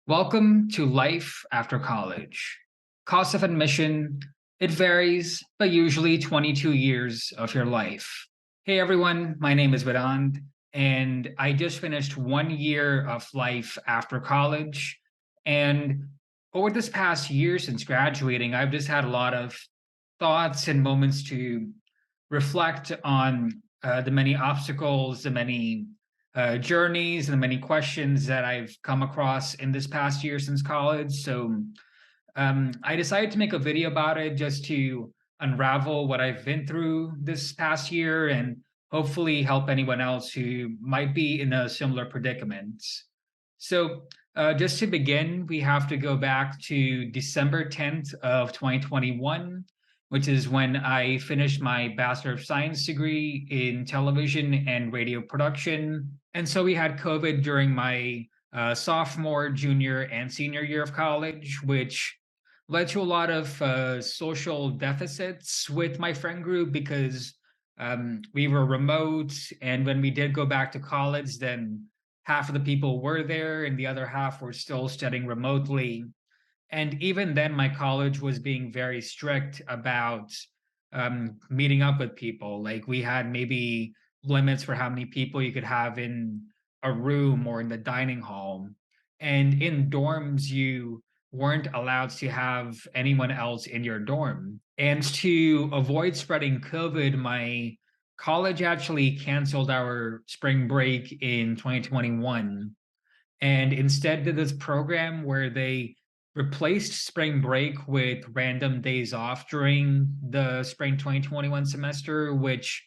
Welcome to Life After College. Cost of admission, it varies, but usually 22 years of your life. Hey everyone, my name is Vedant, and I just finished 1 year of life after college. And over this past year since graduating, I've just had a lot of thoughts and moments to reflect on the many obstacles, the many journeys, and the many questions that I've come across in this past year since college. So I decided to make a video about it just to unravel what I've been through this past year and hopefully help anyone else who might be in a similar predicament. So just to begin, we have to go back to December 10th of 2021, which is when I finished my Bachelor of Science degree in television and radio production. And so we had COVID during my sophomore, junior, and senior year of college, which led to a lot of social deficits with my friend group because we were remote. And when we did go back to college, then half of the people were there and the other half were still studying remotely. And even then, my college was being very strict about meeting up with people. Like we had maybe limits for how many people you could have in a room or in the dining hall. And in dorms, you weren't allowed to have anyone else in your dorm. And to avoid spreading COVID, my college actually canceled our spring break in 2021 and instead did this program where they replaced spring break with random days off during the spring 2021 semester, which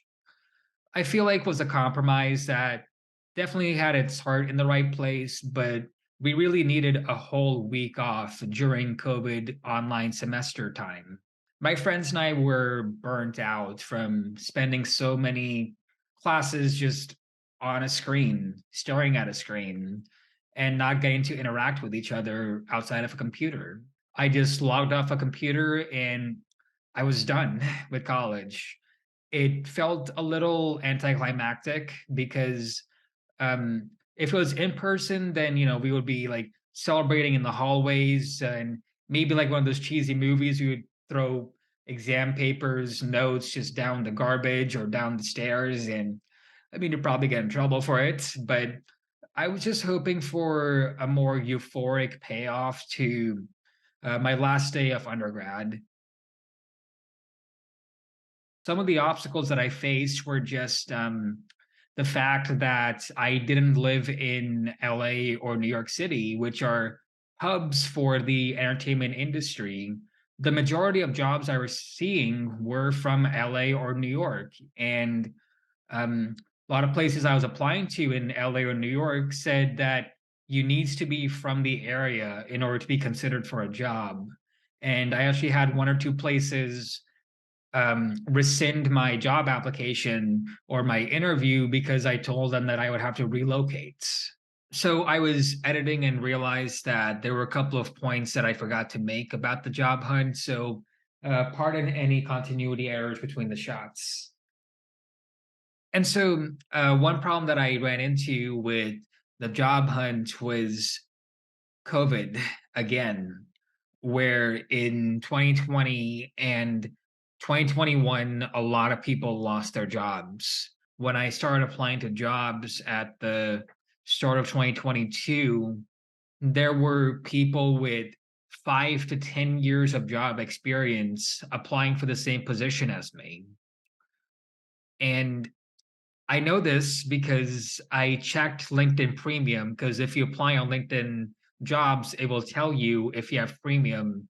I feel like was a compromise that definitely had its heart in the right place, but we really needed a whole week off during COVID online semester time. My friends and I were burnt out from spending so many classes just on a screen, staring at a screen, and not getting to interact with each other outside of a computer. I just logged off a computer and I was done with college. It felt a little anticlimactic because if it was in person, then we would be like celebrating in the hallways and maybe like one of those cheesy movies. We would throw exam papers, notes just down the garbage or down the stairs, and I mean, you'd probably get in trouble for it. But I was just hoping for a more euphoric payoff to my last day of undergrad. Some of the obstacles that I faced were just the fact that I didn't live in LA or New York City, which are hubs for the entertainment industry. The majority of jobs I was seeing were from LA or New York. And a lot of places I was applying to in LA or New York said that you needs to be from the area in order to be considered for a job. And I actually had one or two places rescind my job application or my interview because I told them that I would have to relocate. So I was editing and realized that there were a couple of points that I forgot to make about the job hunt. So pardon any continuity errors between the shots. And so one problem that I ran into with the job hunt was COVID again, where in 2020 and 2021, a lot of people lost their jobs. When I started applying to jobs at the start of 2022, there were people with 5 to 10 years of job experience applying for the same position as me. And I know this because I checked LinkedIn Premium because if you apply on LinkedIn Jobs, it will tell you if you have premium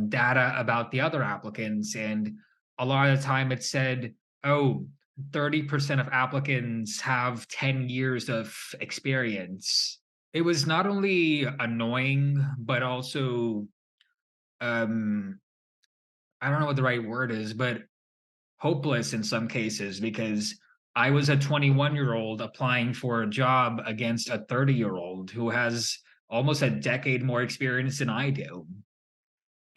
data about the other applicants. And a lot of the time it said, oh, 30% of applicants have 10 years of experience. It was not only annoying, but also, um, I don't know what the right word is, but hopeless in some cases because I was a 21-year-old applying for a job against a 30-year-old who has almost a decade more experience than I do.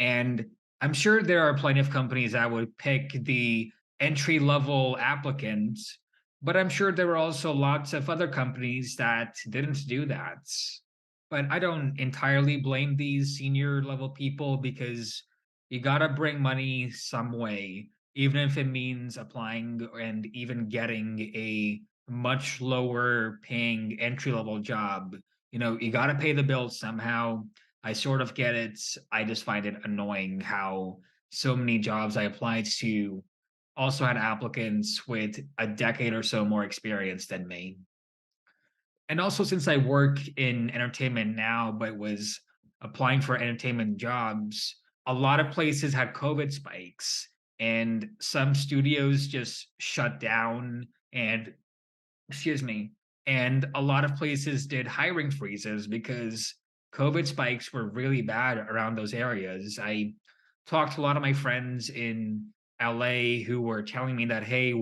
And I'm sure there are plenty of companies that would pick the entry level applicants, but I'm sure there were also lots of other companies that didn't do that. But I don't entirely blame these senior level people because you gotta bring money some way, even if it means applying and even getting a much lower paying entry level job. You gotta pay the bills somehow. I sort of get it. I just find it annoying how so many jobs I applied to also had applicants with a decade or so more experience than me. And also, since I work in entertainment now, but was applying for entertainment jobs, a lot of places had COVID spikes, and some studios just shut down. And excuse me, and a lot of places did hiring freezes because COVID spikes were really bad around those areas. I talked to a lot of my friends in LA who were telling me that, hey,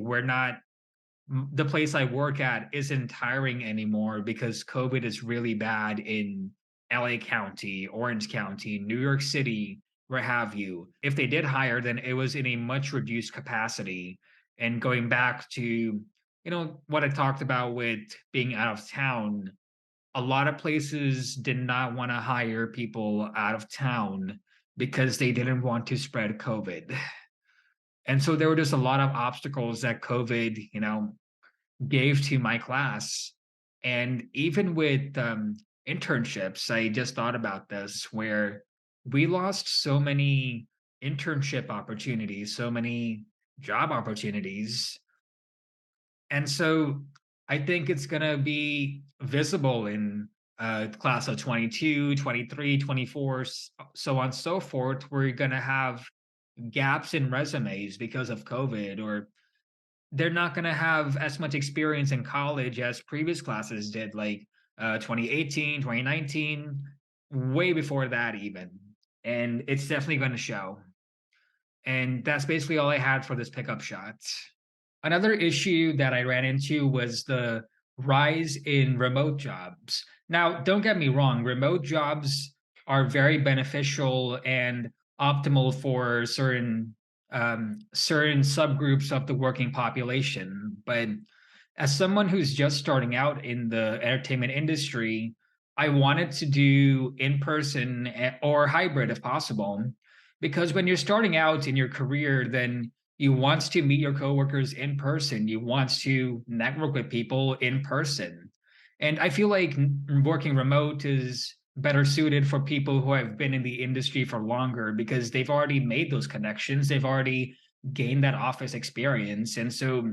the place I work at isn't hiring anymore because COVID is really bad in LA County, Orange County, New York City, where have you. If they did hire, then it was in a much reduced capacity. And going back to, what I talked about with being out of town, a lot of places did not want to hire people out of town because they didn't want to spread COVID. And so there were just a lot of obstacles that COVID, gave to my class. And even with internships, I just thought about this where we lost so many internship opportunities, so many job opportunities. And so I think it's going to be visible in class of 22, 23, 24, so on and so forth. We're going to have gaps in resumes because of COVID, or they're not going to have as much experience in college as previous classes did, like 2018, 2019, way before that, even. And it's definitely going to show. And that's basically all I had for this pickup shot. Another issue that I ran into was the rise in remote jobs. Now, don't get me wrong, remote jobs are very beneficial and optimal for certain subgroups of the working population. But as someone who's just starting out in the entertainment industry, I wanted to do in person or hybrid if possible. Because when you're starting out in your career, then you want to meet your coworkers in person. You want to network with people in person. And I feel like working remote is better suited for people who have been in the industry for longer because they've already made those connections. They've already gained that office experience. And so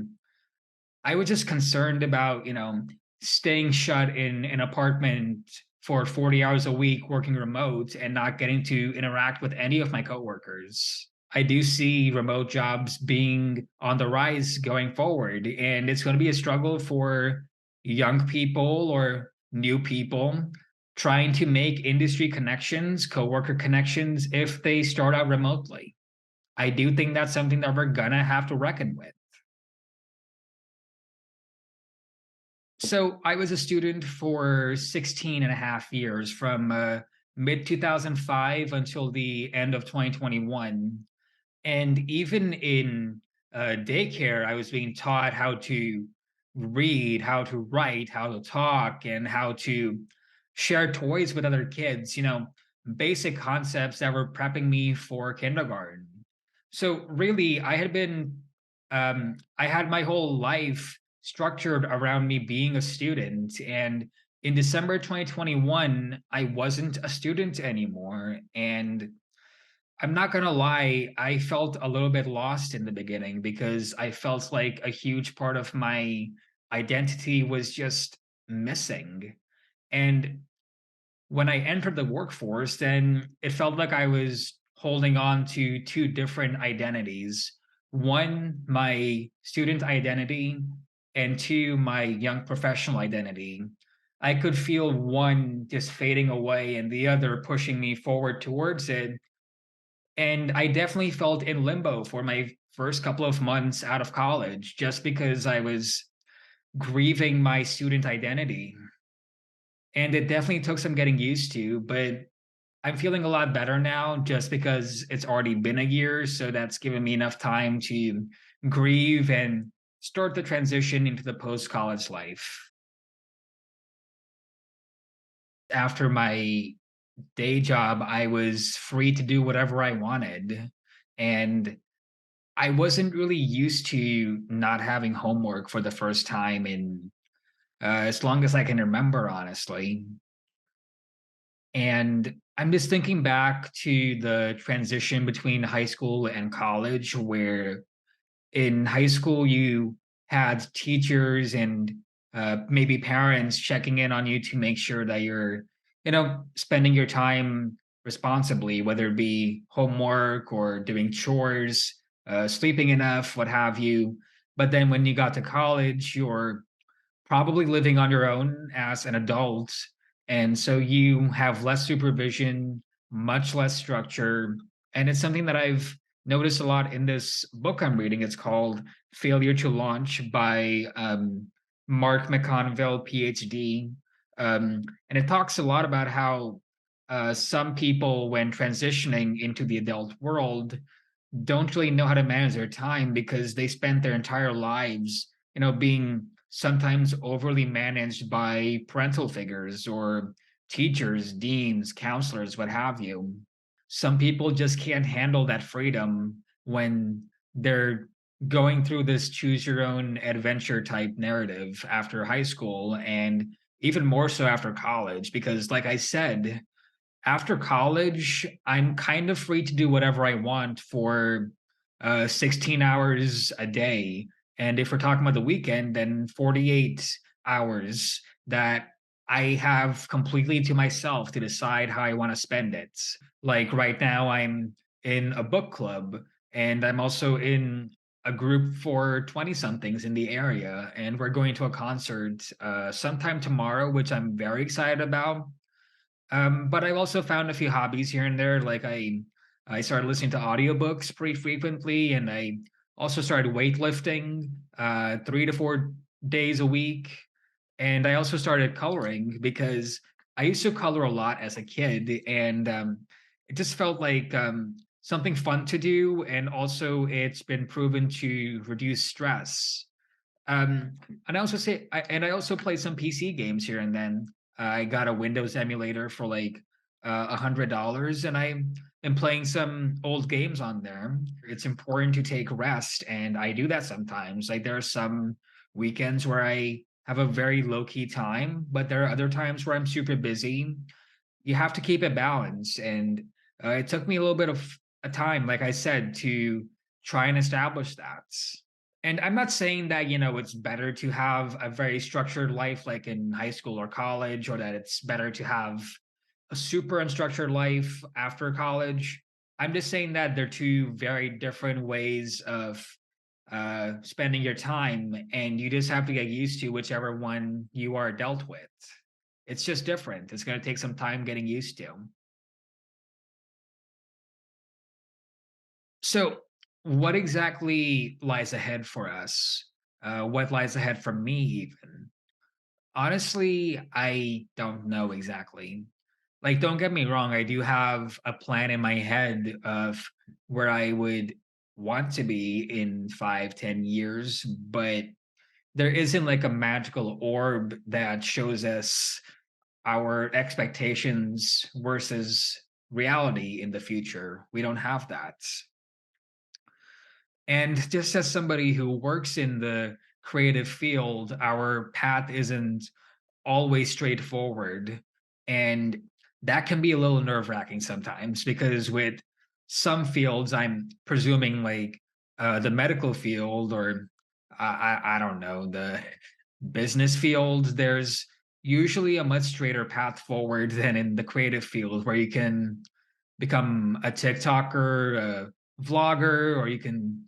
I was just concerned about, staying shut in an apartment for 40 hours a week working remote and not getting to interact with any of my coworkers. I do see remote jobs being on the rise going forward, and it's going to be a struggle for young people or new people trying to make industry connections, coworker connections if they start out remotely. I do think that's something that we're going to have to reckon with. So I was a student for 16 and a half years from mid 2005 until the end of 2021. And even in daycare, I was being taught how to read, how to write, how to talk, and how to share toys with other kids, basic concepts that were prepping me for kindergarten. So really, I had my whole life structured around me being a student. And in December 2021, I wasn't a student anymore. And I'm not gonna lie, I felt a little bit lost in the beginning because I felt like a huge part of my identity was just missing. And when I entered the workforce, then it felt like I was holding on to two different identities. One, my student identity, and two, my young professional identity. I could feel one just fading away and the other pushing me forward towards it. And I definitely felt in limbo for my first couple of months out of college just because I was grieving my student identity. And it definitely took some getting used to, but I'm feeling a lot better now just because it's already been a year. So that's given me enough time to grieve and start the transition into the post college life. After my day job, I was free to do whatever I wanted. And I wasn't really used to not having homework for the first time in as long as I can remember, honestly. And I'm just thinking back to the transition between high school and college, where in high school you had teachers and maybe parents checking in on you to make sure that you're spending your time responsibly, whether it be homework or doing chores, sleeping enough, what have you. But then when you got to college, you're probably living on your own as an adult. And so you have less supervision, much less structure. And it's something that I've noticed a lot in this book I'm reading. It's called Failure to Launch by Mark McConville, PhD. And it talks a lot about how some people, when transitioning into the adult world, don't really know how to manage their time because they spent their entire lives, being sometimes overly managed by parental figures or teachers, deans, counselors, what have you. Some people just can't handle that freedom when they're going through this choose your own adventure type narrative after high school and even more so after college because like I said, after college, I'm kind of free to do whatever I want for 16 hours a day. And if we're talking about the weekend, then 48 hours that I have completely to myself to decide how I want to spend it. Like right now, I'm in a book club and I'm also in a group for 20 somethings in the area. And we're going to a concert sometime tomorrow, which I'm very excited about. But I've also found a few hobbies here and there. Like I started listening to audiobooks pretty frequently, and I also started weightlifting 3 to 4 days a week. And I also started coloring because I used to color a lot as a kid, and it just felt like something fun to do. And also, it's been proven to reduce stress. Um, and I also play some PC games here and then. I got a Windows emulator for like $100, and I am playing some old games on there. It's important to take rest, and I do that sometimes. Like there are some weekends where I have a very low key time, but there are other times where I'm super busy. You have to keep it balanced, and it took me a little bit of a time, like I said, to try and establish that. And I'm not saying that, it's better to have a very structured life like in high school or college, or that it's better to have a super unstructured life after college. I'm just saying that they're two very different ways of spending your time, and you just have to get used to whichever one you are dealt with. It's just different. It's going to take some time getting used to. So, what exactly lies ahead for us? What lies ahead for me, even? Honestly, I don't know exactly. Like, don't get me wrong, I do have a plan in my head of where I would want to be in 5, 10 years, but there isn't like a magical orb that shows us our expectations versus reality in the future. We don't have that. And just as somebody who works in the creative field, our path isn't always straightforward. And that can be a little nerve wracking sometimes because with some fields, I'm presuming like the medical field or I don't know, the business field, there's usually a much straighter path forward than in the creative field where you can become a TikToker, a vlogger, or you can,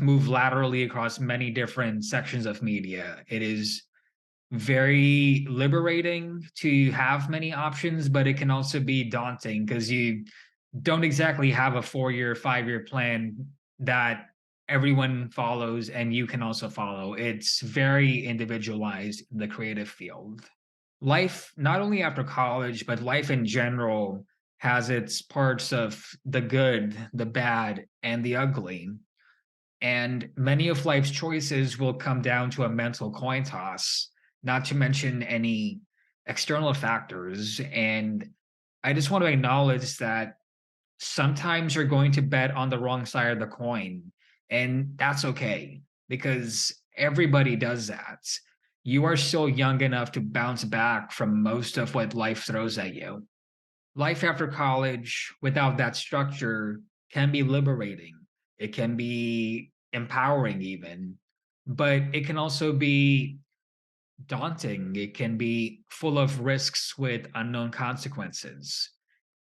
move laterally across many different sections of media. It is very liberating to have many options, but it can also be daunting because you don't exactly have a 4 year, 5 year plan that everyone follows and you can also follow. It's very individualized in the creative field. Life, not only after college, but life in general, has its parts of the good, the bad, and the ugly. And many of life's choices will come down to a mental coin toss, not to mention any external factors. And I just want to acknowledge that sometimes you're going to bet on the wrong side of the coin, and that's okay because everybody does that. You are still young enough to bounce back from most of what life throws at you. Life after college without that structure can be liberating. It can be empowering, even, but it can also be daunting. It can be full of risks with unknown consequences.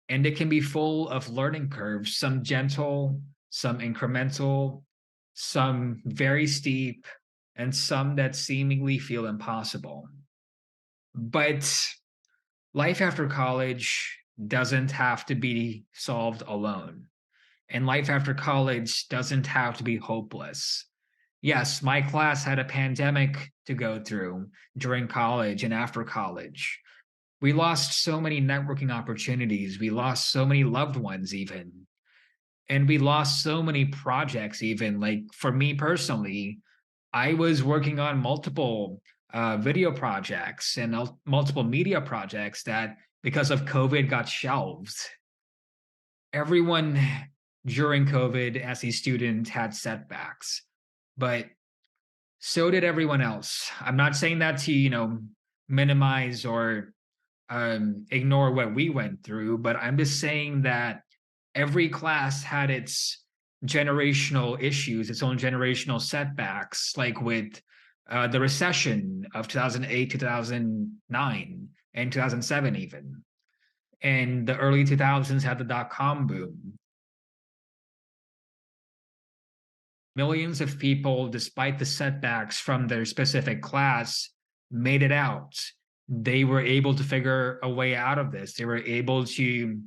And it can be full of learning curves, some gentle, some incremental, some very steep, and some that seemingly feel impossible. But life after college doesn't have to be solved alone. And life after college doesn't have to be hopeless. Yes, my class had a pandemic to go through during college and after college. We lost so many networking opportunities. We lost so many loved ones, even. And we lost so many projects, even. Like for me personally, I was working on multiple video projects and multiple media projects that, because of COVID, got shelved. Everyone during COVID, as a student, had setbacks, but so did everyone else. I'm not saying that to, minimize or ignore what we went through, but I'm just saying that every class had its generational issues, its own generational setbacks, like with the recession of 2008, 2009, and 2007, even. And the early 2000s had the dot-com boom. Millions of people, despite the setbacks from their specific class, made it out. They were able to figure a way out of this. They were able to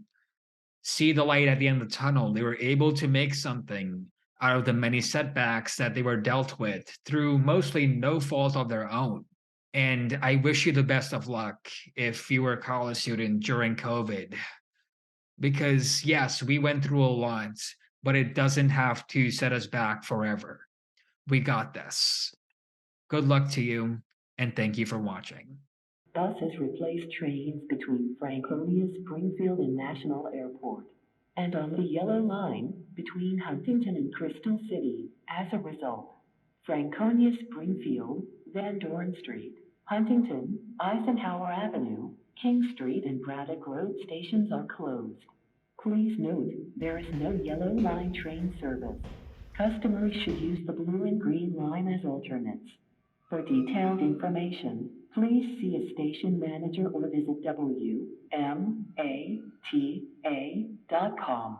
see the light at the end of the tunnel. They were able to make something out of the many setbacks that they were dealt with through mostly no fault of their own. And I wish you the best of luck if you were a college student during COVID, because yes, we went through a lot, but it doesn't have to set us back forever. We got this. Good luck to you, and thank you for watching. Buses replace trains between Franconia, Springfield, and National Airport, and on the Yellow Line between Huntington and Crystal City. As a result, Franconia, Springfield, Van Dorn Street, Huntington, Eisenhower Avenue, King Street, and Braddock Road stations are closed. Please note, there is no Yellow Line train service. Customers should use the blue and green line as alternates. For detailed information, please see a station manager or visit WMATA.com.